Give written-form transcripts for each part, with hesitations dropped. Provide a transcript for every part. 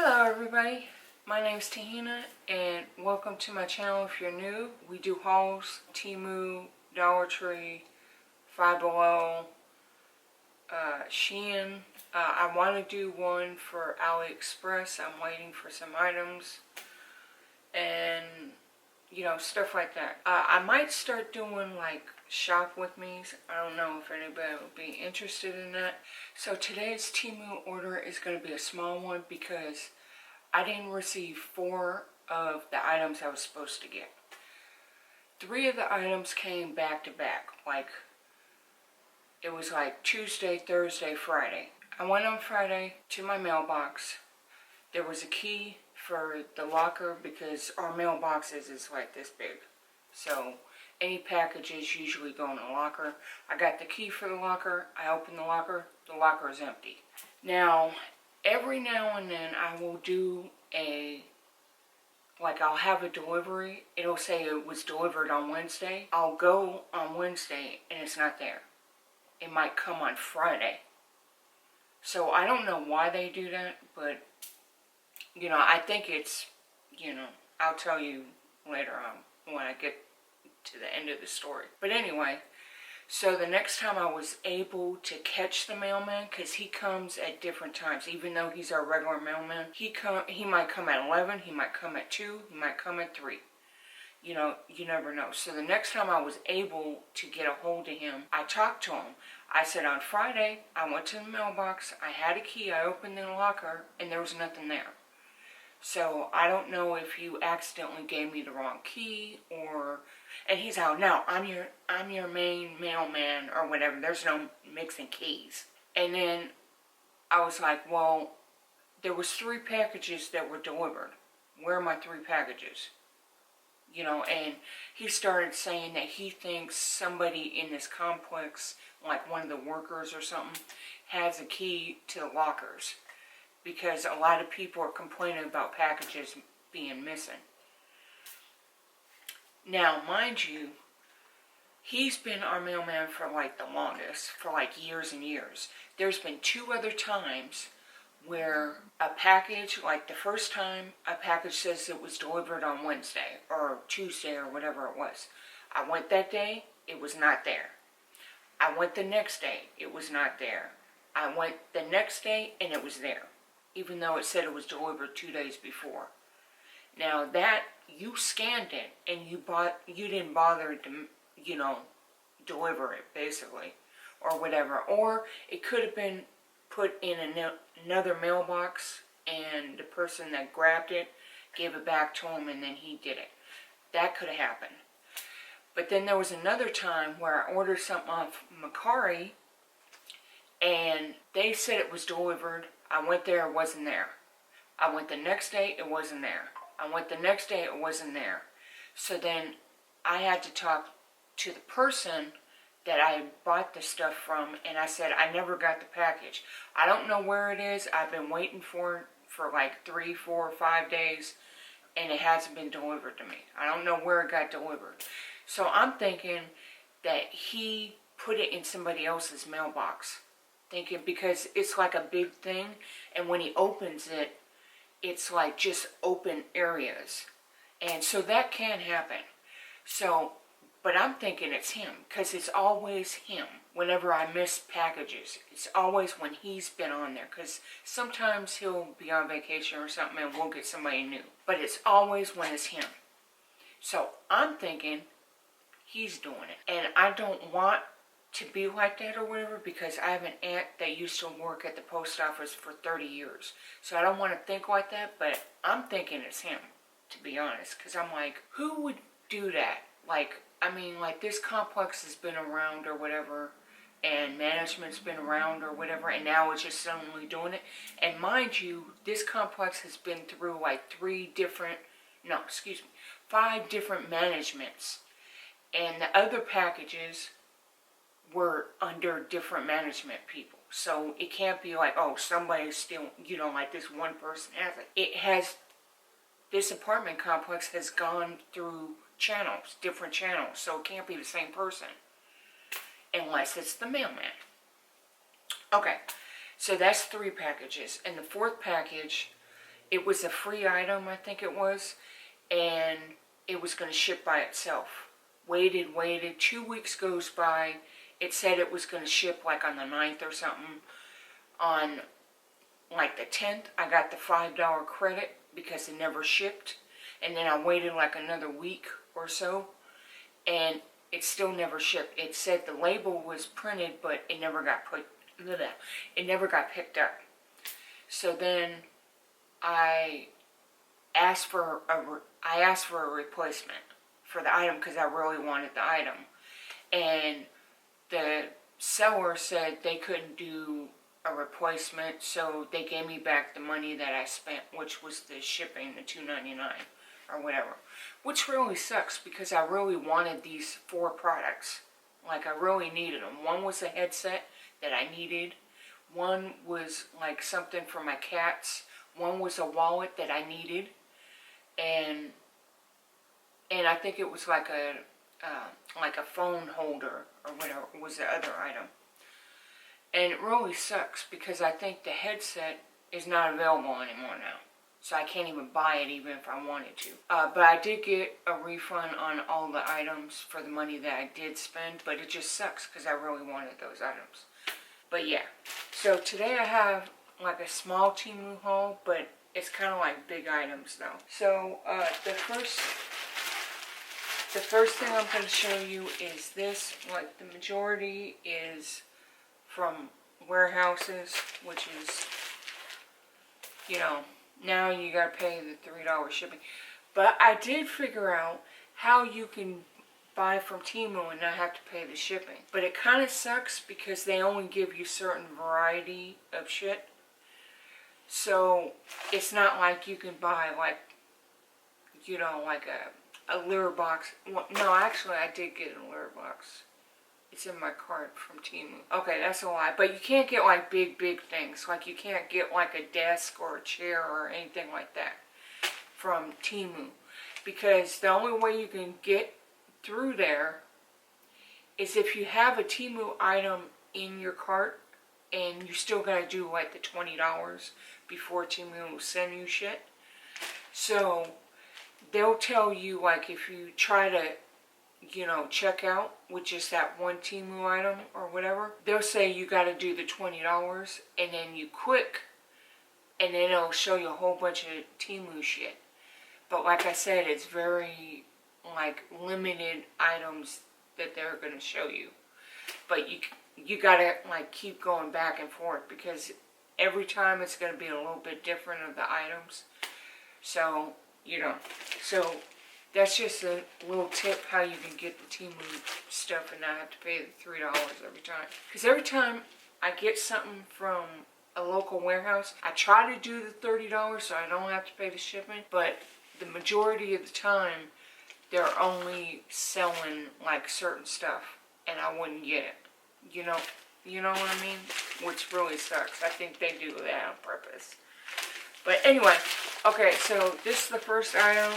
Hello everybody, my name is Tahina and welcome to my channel. If you're new, we do hauls, Temu, Dollar Tree, Five Below, Shein. I want to do one for AliExpress. I'm waiting for some items and stuff like that. I might start doing like shop with me's. I don't know if anybody would be interested in that. So today's Temu order is going to be a small one because I didn't receive 4 of the items I was supposed to get. 3 of the items came back to back. Like, it was like Tuesday, Thursday, Friday. I went on Friday to my mailbox. There was a key for the locker because our mailboxes is like this big. So any packages usually go in a locker. I got the key for the locker. I opened the locker is empty. Now, every now and then I will do I'll have a delivery. It'll say it was delivered on Wednesday. I'll go on Wednesday and it's not there. It might come on Friday. So I don't know why they do that, but I think it's, I'll tell you later on when I get to the end of the story. But anyway, so the next time I was able to catch the mailman, because he comes at different times. Even though he's our regular mailman, he might come at 11, he might come at 2, he might come at 3. You never know. So the next time I was able to get a hold of him, I talked to him. I said on Friday, I went to the mailbox, I had a key, I opened the locker, and there was nothing there. So I don't know if you accidentally gave me the wrong key or, and he's out, no, I'm your main mailman or whatever. There's no mixing keys. And then I was like, well, there was 3 packages that were delivered. Where are my 3 packages? And he started saying that he thinks somebody in this complex, like one of the workers or something, has a key to the lockers. Because a lot of people are complaining about packages being missing. Now, mind you, he's been our mailman for like the longest, for like years and years. There's been 2 other times where a package, like the first time, a package says it was delivered on Wednesday or Tuesday or whatever it was. I went that day, it was not there. I went the next day, it was not there. I went the next day and it was there, even though it said it was delivered 2 days before. Now that, you scanned it and you didn't bother to, deliver it, basically, or whatever. Or it could have been put in another mailbox and the person that grabbed it gave it back to him and then he did it. That could have happened. But then there was another time where I ordered something off Macari and they said it was delivered. I went there, it wasn't there. I went the next day, it wasn't there. I went the next day, it wasn't there. So then I had to talk to the person that I bought the stuff from, and I said, I never got the package. I don't know where it is. I've been waiting for it for like 3, 4, 5 days, and it hasn't been delivered to me. I don't know where it got delivered. So I'm thinking that he put it in somebody else's mailbox. Because it's like a big thing, and when he opens it, it's like just open areas. And so that can happen. So, but I'm thinking it's him, because it's always him. Whenever I miss packages, it's always when he's been on there, because sometimes he'll be on vacation or something and we'll get somebody new. But it's always when it's him. So I'm thinking he's doing it. And I don't want to be like that or whatever, because I have an aunt that used to work at the post office for 30 years. So I don't want to think like that, but I'm thinking it's him, to be honest. Because I'm like, who would do that? Like this complex has been around or whatever, and management's been around or whatever, and now it's just suddenly doing it. And mind you, this complex has been through like 5 different managements. And the other packages were under different management people. So it can't be like, oh, somebody's still, like this one person has it. This apartment complex has gone through different channels, so it can't be the same person. Unless it's the mailman. Okay, so that's 3 packages. And the 4th package it was a free item, I think it was, and it was going to ship by itself. Waited, 2 weeks goes by. It said it was going to ship like on the 9th or something. On like the 10th, I got the $5 credit because it never shipped. And then I waited like another week or so, and it still never shipped. It said the label was printed, but it never got picked up. So then I asked for a replacement for the item because I really wanted the item, and the seller said they couldn't do a replacement, so they gave me back the money that I spent, which was the shipping, the $2.99 or whatever, which really sucks because I really wanted these 4 products. Like, I really needed them. One was a headset that I needed. One was like something for my cats. One was a wallet that I needed, and I think it was like a phone holder or whatever was the other item. And it really sucks because I think the headset is not available anymore now. So I can't even buy it even if I wanted to. But I did get a refund on all the items for the money that I did spend. But it just sucks because I really wanted those items. But yeah. So today I have like a small Temu haul. But it's kind of like big items though. So the first thing I'm going to show you is this. Like, the majority is from warehouses, which is, you know, now you gotta pay the $3 shipping. But I did figure out how you can buy from Temu and not have to pay the shipping. But it kind of sucks because they only give you certain variety of shit. So it's not like you can buy like, you know, like a lure box. Well, no, actually I did get a lure box. It's in my cart from Temu. Okay, that's a lie. But you can't get like big things. Like, you can't get like a desk or a chair or anything like that from Temu. Because the only way you can get through there is if you have a Temu item in your cart and you still gotta do like the $20 before Temu will send you shit. So they'll tell you, like, if you try to, you know, check out with just that one Temu item or whatever, they'll say you got to do the $20 and then you click and then it'll show you a whole bunch of Temu shit. But like I said, it's very like limited items that they're going to show you. But you got to like keep going back and forth because every time it's going to be a little bit different of the items. So, you know, so that's just a little tip how you can get the Temu stuff and not have to pay the $3 every time. Because every time I get something from a local warehouse, I try to do the $30 so I don't have to pay the shipping. But the majority of the time, they're only selling like certain stuff, and I wouldn't get it. You know what I mean? Which really sucks. I think they do that on purpose. But anyway, okay. So this is the first item.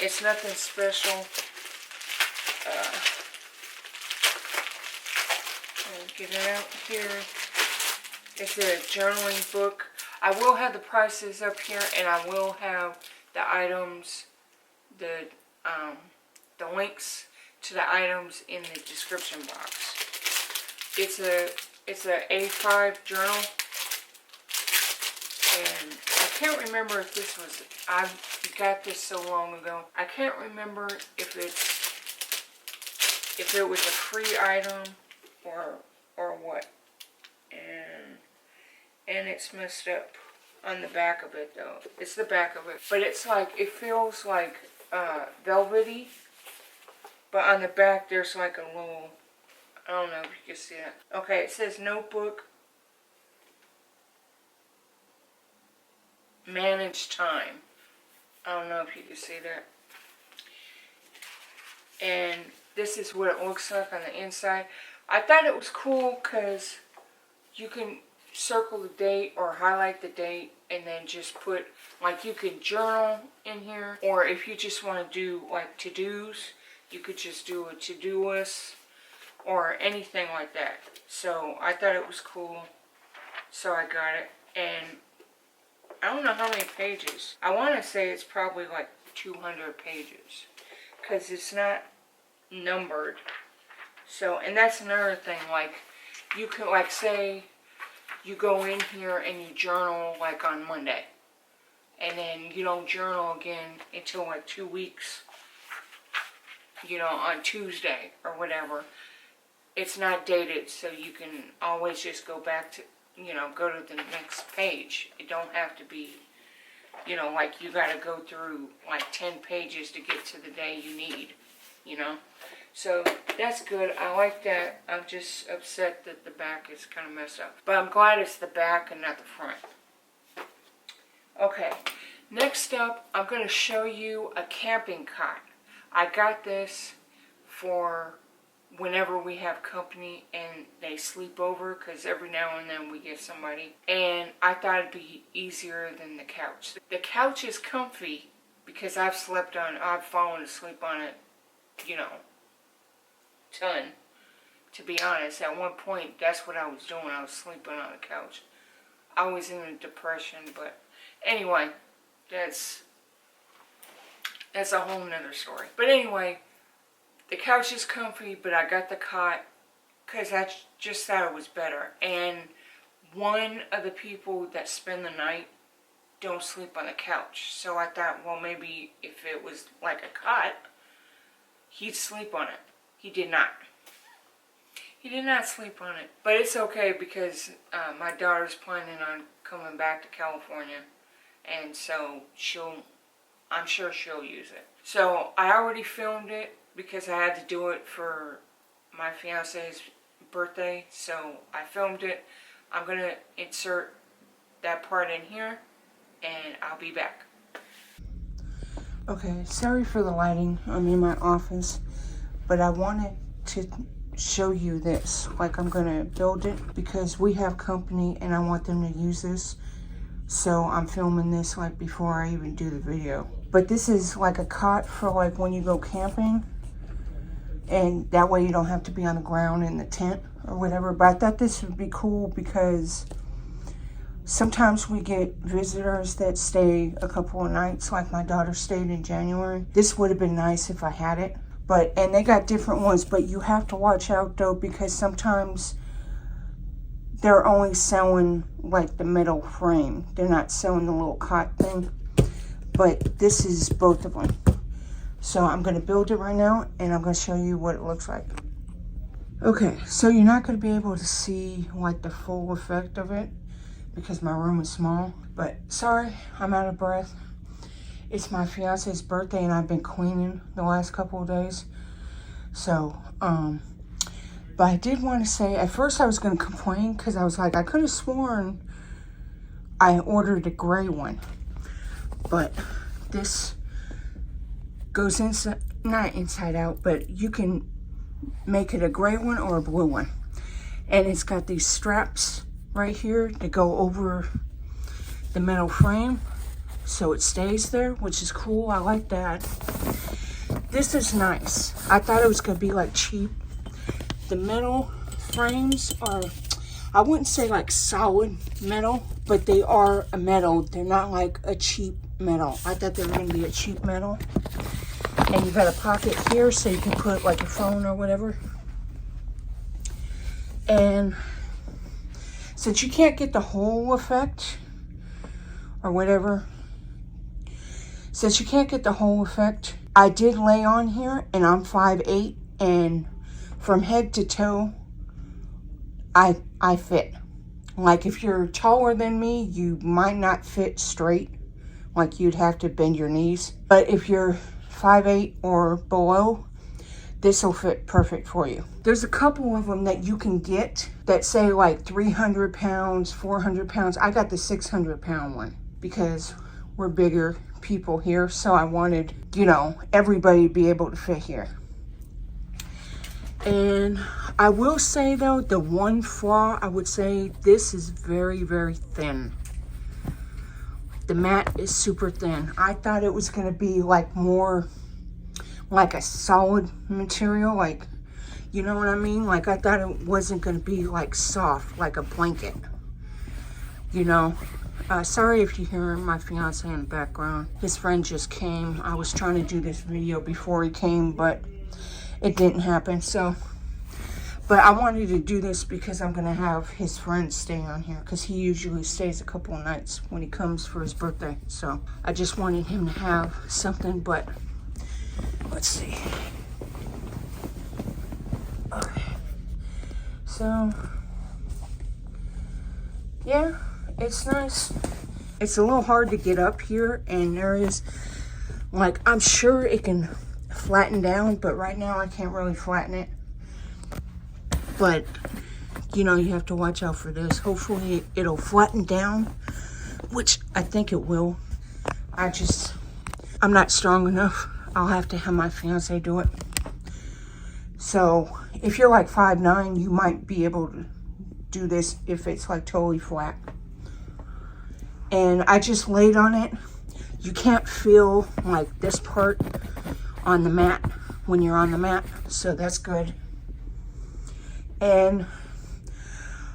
It's nothing special. I'll get it out here. It's a journaling book. I will have the prices up here, and I will have the items, the links to the items in the description box. It's a A5 journal, and I can't remember if this was, I got this so long ago. I can't remember if it was a free item or what. And it's messed up on the back of it though. It's the back of it. But it's like, it feels like velvety. But on the back there's like a little, I don't know if you can see that. Okay, it says notebook. Manage time. I don't know if you can see that. And this is what it looks like on the inside. I thought it was cool because you can circle the date or highlight the date and then just put, like, you can journal in here, or if you just want to do like to-dos, you could just do a to-do list or anything like that. So I thought it was cool, so I got it. And I don't know how many pages. I want to say it's probably like 200 pages. Because it's not numbered. So, and that's another thing. Like, you could, like, say you go in here and you journal, like, on Monday. And then you don't journal again until, like, 2 weeks. You know, on Tuesday or whatever. It's not dated, so you can always just go back to, you know, go to the next page. It don't have to be, you know, like you got to go through like 10 pages to get to the day you need, you know. So that's good. I like that. I'm just upset that the back is kind of messed up. But I'm glad it's the back and not the front. Okay, next up, I'm going to show you a camping cot. I got this for whenever we have company and they sleep over, because every now and then we get somebody. And I thought it'd be easier than the couch. The couch is comfy because I've fallen asleep on it, you know, ton. To be honest, at one point, that's what I was doing. I was sleeping on the couch. I was in a depression, but anyway, that's a whole nother story. But anyway, the couch is comfy, but I got the cot because I just thought it was better. And one of the people that spend the night don't sleep on the couch. So I thought, well, maybe if it was like a cot, he'd sleep on it. He did not. He did not sleep on it. But it's okay because my daughter's planning on coming back to California. And so I'm sure she'll use it. So I already filmed it because I had to do it for my fiance's birthday. So I filmed it. I'm going to insert that part in here and I'll be back. Okay, sorry for the lighting. I'm in my office, but I wanted to show you this. Like, I'm going to build it because we have company and I want them to use this. So I'm filming this like before I even do the video. But this is like a cot for like when you go camping. And that way you don't have to be on the ground in the tent or whatever. But I thought this would be cool because sometimes we get visitors that stay a couple of nights. Like my daughter stayed in January. This would have been nice if I had it. And they got different ones. But you have to watch out though, because sometimes they're only selling like the metal frame. They're not selling the little cot thing. But this is both of them. So I'm going to build it right now and I'm going to show you what it looks like. Okay, so you're not going to be able to see like the full effect of it because my room is small. But sorry, I'm out of breath. It's my fiance's birthday and I've been cleaning the last couple of days. So, but I did want to say, at first I was going to complain because I was like, I could have sworn I ordered a gray one. But this goes inside, not inside out, but you can make it a gray one or a blue one. And it's got these straps right here to go over the metal frame so it stays there, which is cool. I like that. This is nice. I thought it was going to be like cheap. The metal frames are, I wouldn't say like solid metal, but they are a metal. They're not like a cheap metal. I thought they were going to be a cheap metal. And you got a pocket here so you can put like a phone or whatever. And since you can't get the whole effect or whatever, I did lay on here and I'm 5'8", and from head to toe, I fit. Like if you're taller than me, you might not fit straight. Like you'd have to bend your knees. But if you're 5'8" or below, this will fit perfect for you. There's a couple of them that you can get that say like 300 pounds, 400 pounds. I got the 600 pound one because we're bigger people here. So I wanted, you know, everybody to be able to fit here. And I will say though, the one flaw, I would say this is very, very thin. The mat is super thin. I thought it was going to be like more like a solid material, like, you know what I mean? Like I thought it wasn't going to be like soft, like a blanket, you know? Sorry if you hear my fiance in the background. His friend just came. I was trying to do this video before he came, but it didn't happen. So, but I wanted to do this because I'm going to have his friend stay on here, because he usually stays a couple of nights when he comes for his birthday. So I just wanted him to have something, but let's see. Okay. So, yeah, it's nice. It's a little hard to get up here, and there is, like, I'm sure it can flatten down, but right now I can't really flatten it. But, you know, you have to watch out for this. Hopefully it'll flatten down, which I think it will. I'm not strong enough. I'll have to have my fiance do it. So if you're like 5'9", you might be able to do this if it's like totally flat. And I just laid on it. You can't feel like this part on the mat when you're on the mat, so that's good. And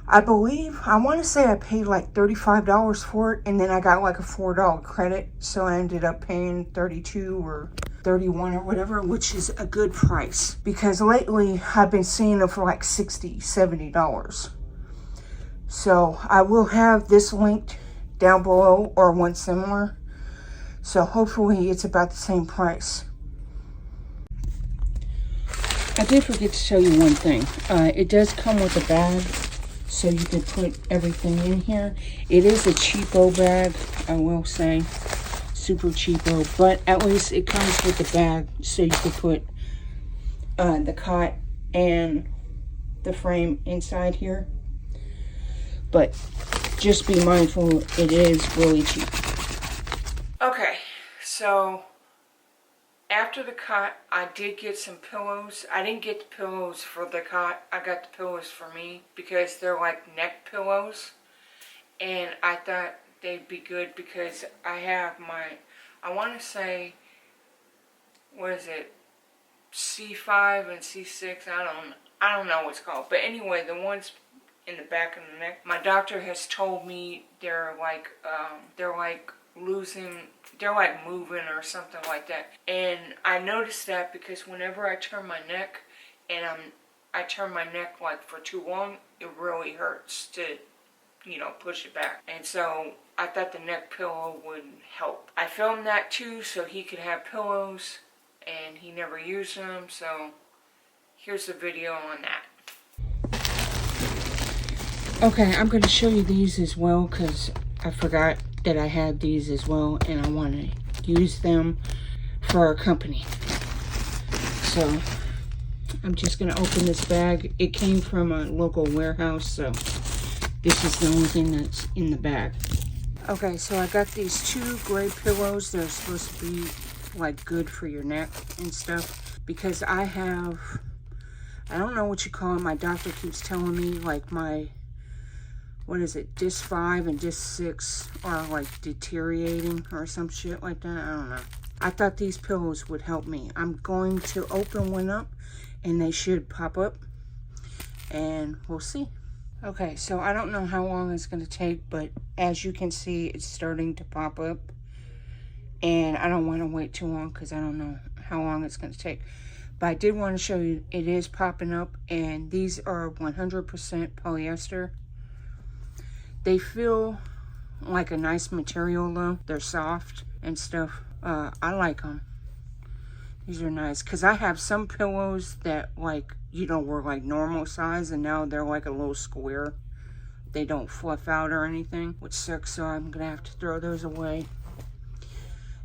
I believe, I want to say I paid like $35 for it, and then I got like a $4 credit, so I ended up paying $32 or $31 or whatever, which is a good price, because lately I've been seeing them for like $60, $70. So I will have this linked down below, or one similar, so hopefully it's about the same price. I did forget to show you one thing. It does come with a bag, so you can put everything in here. It is a cheapo bag, I will say. Super cheapo, but at least it comes with a bag, so you can put the cot and the frame inside here. But just be mindful, it is really cheap. Okay, so after the cot, I did get some pillows. I didn't get the pillows for the cot. I got the pillows for me because they're like neck pillows. And I thought they'd be good because I have my, I want to say, what is it, C5 and C6? I don't know what it's called. But anyway, the ones in the back of the neck, my doctor has told me they're like moving or something like that. And I noticed that because whenever I turn my neck, and I turn my neck like for too long, it really hurts to, you know, push it back. And so I thought the neck pillow would help. I filmed that too, so he could have pillows, and he never used them, so here's the video on that. Okay, I'm going to show you these as well, because I forgot that I had these as well, and I want to use them for our company. So I'm just going to open this bag. It came from a local warehouse, so this is the only thing that's in the bag. Okay, so I got these two gray pillows. They're supposed to be like good for your neck and stuff, because I don't know what you call it. My doctor keeps telling me like my, what is it, disc 5 and disc 6 are like deteriorating or some shit like that. I don't know. I thought these pillows would help me. I'm going to open one up and they should pop up, and we'll see. Okay, so I don't know how long it's going to take, but as you can see, it's starting to pop up. And I don't want to wait too long because I don't know how long it's going to take. But I did want to show you it is popping up, and these are 100% polyester. They feel like a nice material though. They're soft and stuff. I like them. These are nice, because I have some pillows that, like, you know, were like normal size, and now they're like a little square. They don't fluff out or anything, which sucks, so I'm gonna have to throw those away.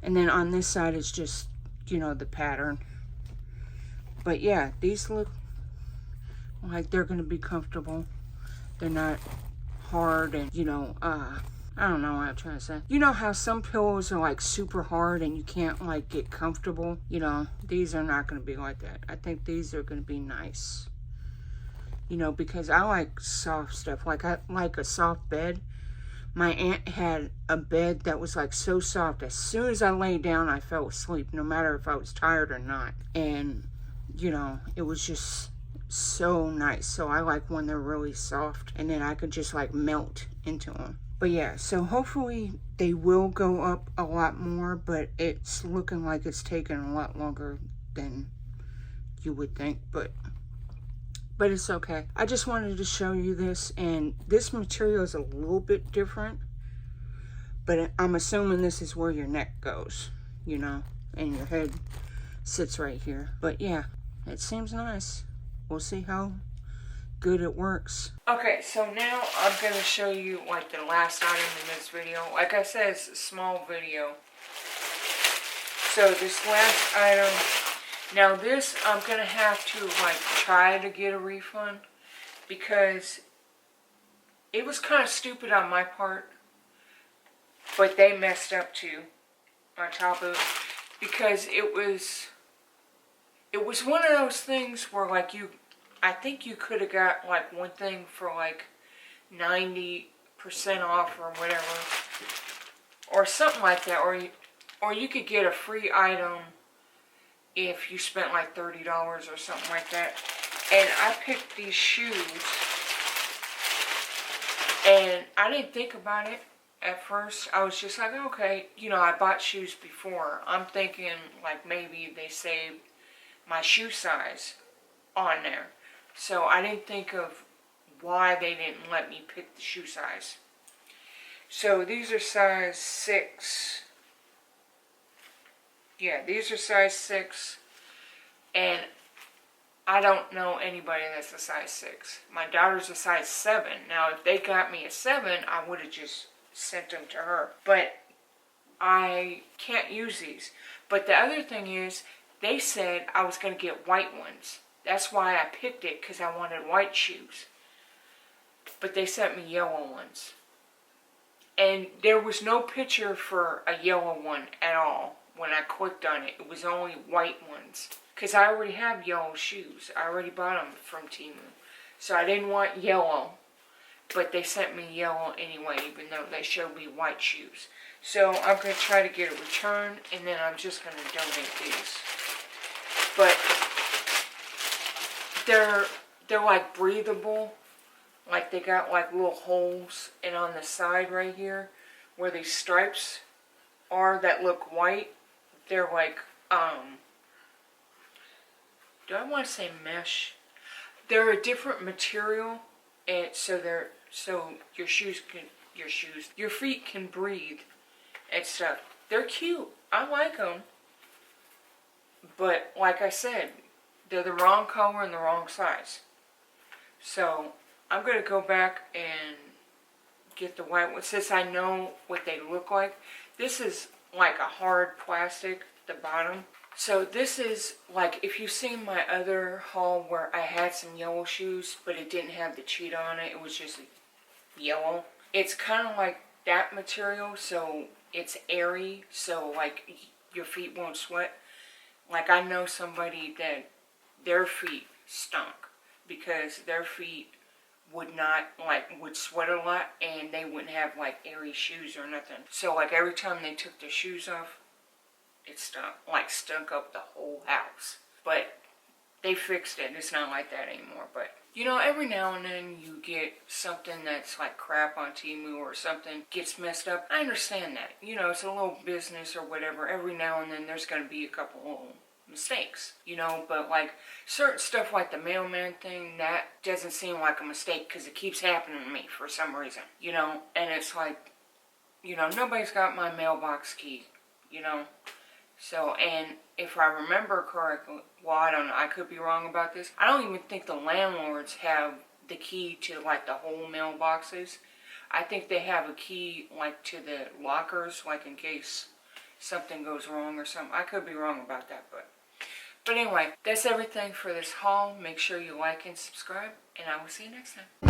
And then on this side, it's just, you know, the pattern. But yeah, these look like they're gonna be comfortable. They're not hard, and, you know, I don't know what I'm trying to say. You know how some pillows are like super hard and you can't like get comfortable? You know, these are not going to be like that. I think these are going to be nice. You know, because I like soft stuff. Like, I like a soft bed. My aunt had a bed that was like so soft. As soon as I lay down, I fell asleep, no matter if I was tired or not. And, you know, it was just so nice. So I like when they're really soft, and then I could just like melt into them. But yeah, so hopefully they will go up a lot more, but it's looking like it's taking a lot longer than you would think, but it's okay. I just wanted to show you this, and this material is a little bit different, but I'm assuming this is where your neck goes, you know, and your head sits right here. But yeah, it seems nice. We'll see how good it works. Okay, so now I'm going to show you like the last item in this video. Like I said, it's a small video. So this last item, now this I'm going to have to like try to get a refund because it was kind of stupid on my part, but they messed up too on top of it, because it was one of those things where like I think you could have got like one thing for like 90% off or whatever, or something like that, or you could get a free item if you spent like $30 or something like that. And I picked these shoes, and I didn't think about it at first. I was just like, okay, you know, I bought shoes before. I'm thinking like maybe they saved my shoe size on there. So I didn't think of why they didn't let me pick the shoe size. So these are size 6. Yeah, these are size 6. And I don't know anybody that's a size 6. My daughter's a size 7. Now, if they got me a 7, I would have just sent them to her. But I can't use these. But the other thing is, they said I was going to get white ones. That's why I picked it, because I wanted white shoes. But they sent me yellow ones. And there was no picture for a yellow one at all when I clicked on it. It was only white ones. Because I already have yellow shoes. I already bought them from Temu. So I didn't want yellow. But they sent me yellow anyway, even though they showed me white shoes. So I'm going to try to get a return, and then I'm just going to donate these. But they're like breathable. Like they got like little holes, and on the side right here where these stripes are that look white, they're like do I want to say mesh? They're a different material, and so your feet can breathe and stuff. They're cute. I like them. But like I said, they're the wrong color and the wrong size. So I'm going to go back and get the white one, since I know what they look like. This is like a hard plastic, the bottom. So this is like, if you've seen my other haul where I had some yellow shoes, but it didn't have the cheetah on it, it was just yellow. It's kind of like that material, so it's airy, so like your feet won't sweat. Like I know somebody that their feet stunk because their feet would sweat a lot, and they wouldn't have like airy shoes or nothing. So like every time they took their shoes off, it stunk up the whole house. But they fixed it. It's not like that anymore. But you know, every now and then you get something that's like crap on Temu, or something gets messed up. I understand that. You know, it's a little business or whatever. Every now and then there's going to be a couple little mistakes, you know, but like certain stuff like the mailman thing, that doesn't seem like a mistake because it keeps happening to me for some reason, you know. And it's like, you know, nobody's got my mailbox key, you know. So, and if I remember correctly, well, I don't know, I could be wrong about this. I don't even think the landlords have the key to like the whole mailboxes. I think they have a key like to the lockers, like in case something goes wrong or something. I could be wrong about that, but anyway, that's everything for this haul. Make sure you like and subscribe, and I will see you next time.